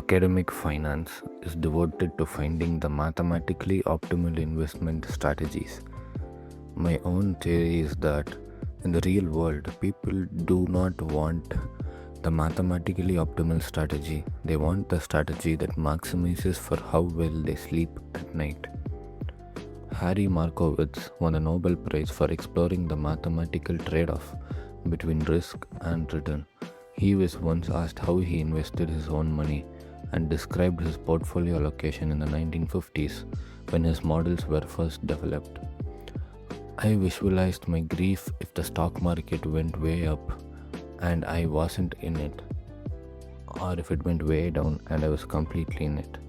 Academic finance is devoted to finding the mathematically optimal investment strategies. My own theory is that in the real world, people do not want the mathematically optimal strategy. They want the strategy that maximizes for how well they sleep at night. Harry Markowitz won a Nobel Prize for exploring the mathematical trade off between risk and return. He was once asked how he invested his own money and described his portfolio allocation in the 1950s when his models were first developed. I visualized my grief if the stock market went way up and I wasn't in it, or if it went way down and I was completely in it.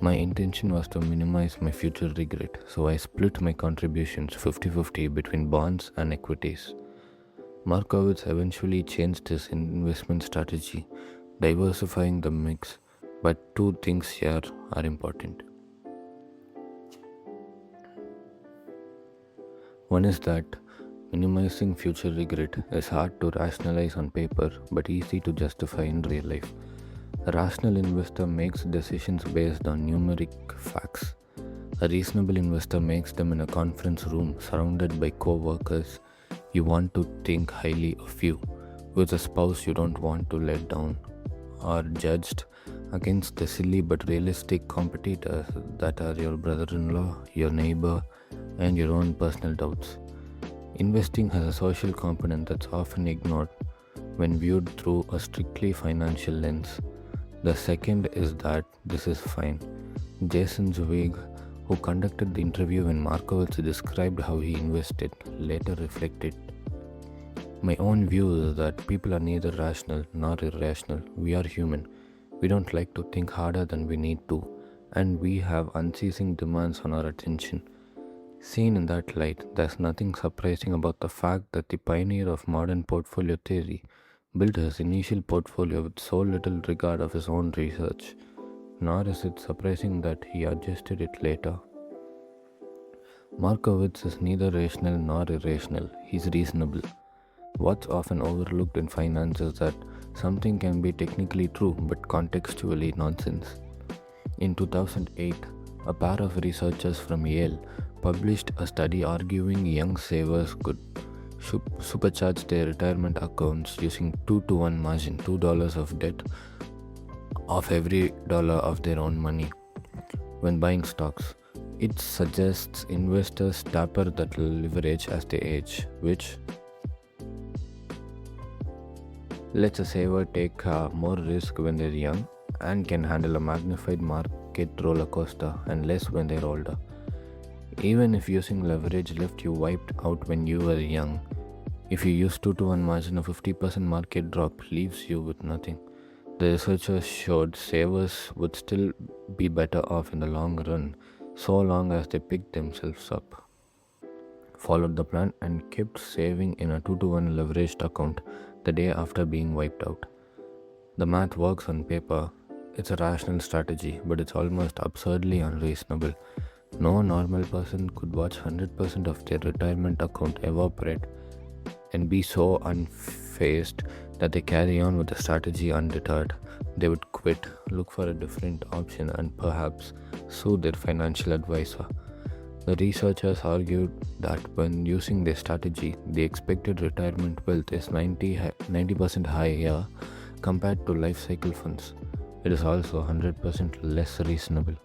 My intention was to minimize my future regret, so I split my contributions 50-50 between bonds and equities. Markowitz eventually changed his investment strategy, diversifying the mix, but two things here are important. One is that minimizing future regret is hard to rationalize on paper but easy to justify in real life. A rational investor makes decisions based on numeric facts. A reasonable investor makes them in a conference room surrounded by co-workers you want to think highly of you, with a spouse you don't want to let down, or judged against the silly but realistic competitors that are your brother-in-law, your neighbor, and your own personal doubts. Investing has a social component that's often ignored when viewed through a strictly financial lens. The second is that this is fine. Jason Zweig, who conducted the interview when Markowitz described how he invested, later reflected, "My own view is that people are neither rational nor irrational. We are human. We don't like to think harder than we need to, and we have unceasing demands on our attention." Seen in that light, there's nothing surprising about the fact that the pioneer of modern portfolio theory built his initial portfolio with so little regard of his own research, nor is it surprising that he adjusted it later. Markowitz is neither rational nor irrational, he's reasonable. What's often overlooked in finance is that something can be technically true but contextually nonsense. In 2008, a pair of researchers from Yale published a study arguing young savers could supercharge their retirement accounts using 2-to-1 margin, $2 of debt of every dollar of their own money when buying stocks. It suggests investors taper that leverage as they age, which lets a saver take more risk when they're young and can handle a magnified market roller coaster and less when they're older. Even if using leverage left you wiped out when you were young, if you use 2-to-1 margin, a 50% market drop leaves you with nothing. The researchers showed savers would still be better off in the long run, so long as they picked themselves up, followed the plan, and kept saving in a 2-to-1 leveraged account the day after being wiped out. The math works on paper. It's a rational strategy, but it's almost absurdly unreasonable. No normal person could watch 100% of their retirement account evaporate and be so unfazed that they carry on with the strategy undeterred. They would quit, look for a different option, and perhaps sue their financial advisor. The researchers argued that when using this strategy, the expected retirement wealth is 90% higher compared to life cycle funds. It is also 100% less reasonable.